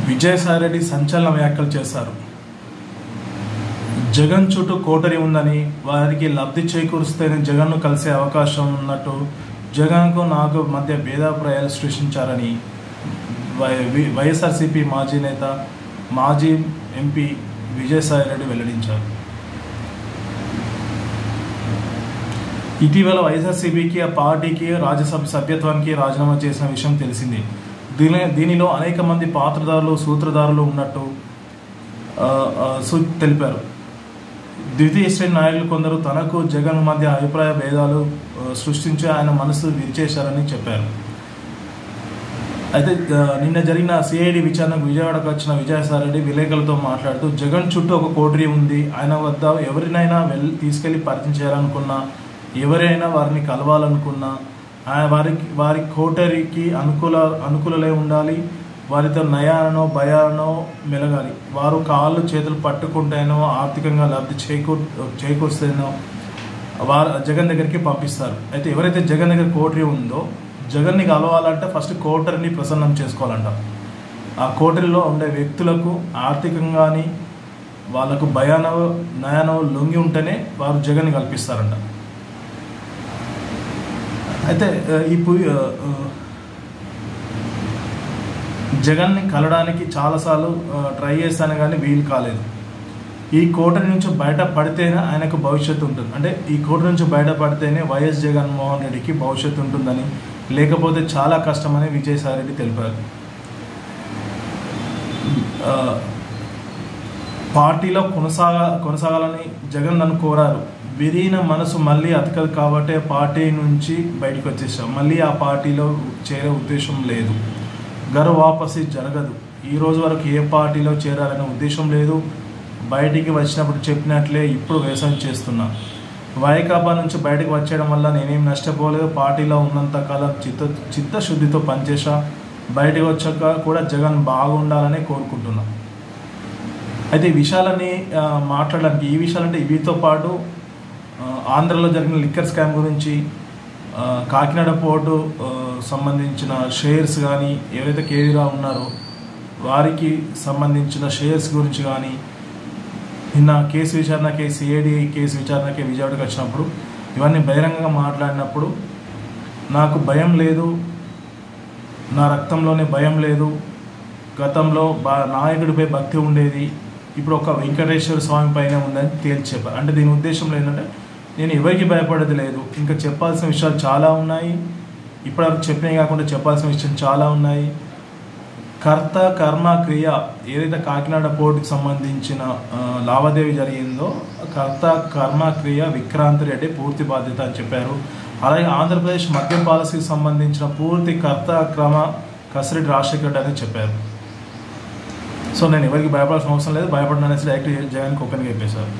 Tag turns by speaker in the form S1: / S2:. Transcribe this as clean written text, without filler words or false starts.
S1: విజయసాయిరెడ్డి సంచలన వ్యాఖ్యలు చేశారు. జగన్ చుట్టూ కోటరీ ఉందని, వారికి లబ్ధి చేకూరుస్తేనే జగన్ను కలిసే అవకాశం ఉన్నట్టు జగన్కు నాకు మధ్య భేదాభిప్రాయాలు సృష్టించారని వైఎస్ఆర్సీపీ మాజీ నేత, మాజీ ఎంపీ విజయసాయిరెడ్డి వెల్లడించారు. ఇటీవల వైఎస్ఆర్సీపీకి ఆ పార్టీకి రాజ్యసభ సభ్యత్వానికి రాజీనామా చేసిన విషయం తెలిసింది. దీనిలో అనేక మంది పాత్రదారులు, సూత్రధారులు ఉన్నట్టు తెలిపారు. ద్వితీయ శ్రేణి నాయకులు కొందరు తనకు జగన్ మధ్య అభిప్రాయ భేదాలు సృష్టించి ఆయన మనసు విరిచేశారని చెప్పారు. అయితే నిన్న జరిగిన సిఐడి విచారణకు విజయవాడకు వచ్చిన విజయసాయిరెడ్డి విలేకరులతో మాట్లాడుతూ, జగన్ చుట్టూ ఒక కోటరీ ఉంది, ఆయన వద్ద ఎవరినైనా తీసుకెళ్లి పరిచయం చేయాలనుకున్నా, ఎవరైనా వారిని కలవాలనుకున్నా వారి కోటరీకి అనుకూలలై ఉండాలి. వారితో నయానో భయానో మెలగాలి. వారు కాళ్ళు చేతులు పట్టుకుంటేనో ఆర్థికంగా లబ్ధి చేకూరుస్తేనో వారు జగన్ దగ్గరికి పంపిస్తారు. అయితే ఎవరైతే జగన్ దగ్గర కోటరీ ఉందో, జగన్ని కలవాలంటే ఫస్ట్ కోటరీని ప్రసన్నం చేసుకోవాలంట. ఆ కోటరీలో ఉండే వ్యక్తులకు ఆర్థికంగాని వాళ్ళకు భయానో నయానో లొంగి ఉంటేనే వారు జగన్ని కల్పిస్తారంట. అయితే జగన్ని కలవడానికి చాలాసార్లు ట్రై చేస్తాను కానీ వీలు కాలేదు. ఈ కోటరీ నుంచి బయటపడితేనే ఆయనకు భవిష్యత్తు ఉంటుంది. అంటే ఈ కోటరీ నుంచి బయటపడితేనే వైఎస్ జగన్మోహన్ రెడ్డికి భవిష్యత్తు ఉంటుందని, లేకపోతే చాలా కష్టమని విజయసాయిరెడ్డి తెలిపారు. పార్టీలో కొనసాగాలని జగన్ నన్ను కోరారు. విరిగిన మనసు మళ్ళీ అతకదు కాబట్టి పార్టీ నుంచి బయటకు వచ్చేసాం. మళ్ళీ ఆ పార్టీలో చేరే ఉద్దేశం లేదు. గరు వాపసి జరగదు. ఈ రోజు వరకు ఏ పార్టీలో చేరాలనే ఉద్దేశం లేదు. బయటికి వచ్చినప్పుడు చెప్పినట్లే ఇప్పుడు వ్యవసాయం చేస్తున్నా. వైకాపా నుంచి బయటకు వచ్చేయడం వల్ల నేనేం నష్టపోలేదు. పార్టీలో ఉన్నంత కాలం చిత్తశుద్ధితో పనిచేసా. బయటకు వచ్చాక కూడా జగన్ బాగుండాలని కోరుకుంటున్నా. అయితే ఈ విషయాలని మాట్లాడడానికి, ఈ విషయాలంటే వీటితో పాటు ఆంధ్రలో జరిగిన లిక్కర్ స్కామ్ గురించి, కాకినాడ పోర్టు సంబంధించిన షేర్స్ కానీ, ఎవరైతే కేవీరావు ఉన్నారో వారికి సంబంధించిన షేర్స్ గురించి కానీ, నిన్న కేసు విచారణకి, సిఐడి కేసు విచారణకి విజయవాడకి వచ్చినప్పుడు ఇవన్నీ బహిరంగంగా మాట్లాడినప్పుడు నాకు భయం లేదు, నా రక్తంలోనే భయం లేదు. గతంలో నాయకుడిపై భక్తి ఉండేది, ఇప్పుడు ఒక వెంకటేశ్వర స్వామి పైన ఉందని తేల్చి చెప్పారు. అంటే దీని ఉద్దేశంలో ఏంటంటే, నేను ఎవరికి భయపడేది లేదు, ఇంకా చెప్పాల్సిన విషయాలు చాలా ఉన్నాయి. ఇప్పటివరకు చెప్పినవి కాకుండా చెప్పాల్సిన విషయం చాలా ఉన్నాయి. కర్త కర్మ క్రియ ఏదైతే కాకినాడ పోర్టుకి సంబంధించిన లావాదేవీ జరిగిందో, కర్త కర్మ క్రియ విక్రాంత్ రెడ్డి పూర్తి బాధ్యత అని చెప్పారు. అలాగే ఆంధ్రప్రదేశ్ మద్యం పాలసీకి సంబంధించిన పూర్తి కర్త క్రమ కసిరెడ్డి రాజశేఖర్ రెడ్డి అని చెప్పారు. సో నేను ఎవరికి భయపడాల్సిన అవసరం లేదు, భయపడిన అనేసి డైరెక్ట్ జగన్కి ఒక్కరికి చెప్పేశారు.